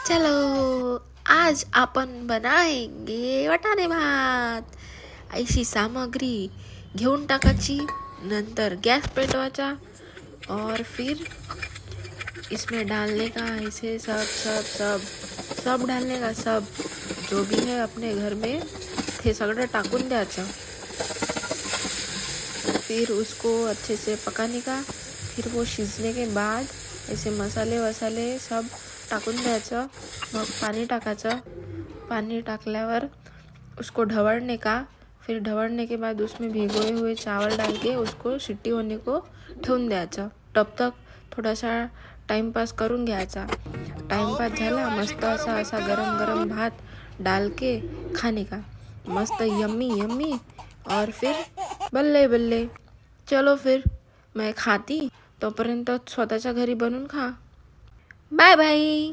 चलो आज आपण बनाएंगे वाटाणे भात. ऐशी सामग्री घेऊन टाकायची, नंतर गैस पेटवाचा और फिर इसमें डालने का ऐसे सब सब सब सब डालने का, सब जो भी है अपने घर में थे सगळं टाकून द्यायचं. फिर उसको अच्छे से पकाने का. फिर वो शिजने के बाद ऐसे मसाले वसाले सब टाकून द्यायचं. मग पाणी टाकायचं. पानी टाकल्यावर उसको ढवड़ने का. फिर ढवड़ने के बाद उसमें भिगोए हुए चावल डाल के उसको शिट्टी होने को ठेवून द्यायचं. तब तक थोडासा टाइमपास करून घ्यायचा. टाइमपास झाला, मस्त असा गरम गरम भात डाल के खाने का. मस्त यम्मी यम्मी. और फिर बल्ले बल्ले. चलो फिर मैं खाती, तोपर्यंत स्वतःच्या घरी बनवून खा. Bye bye.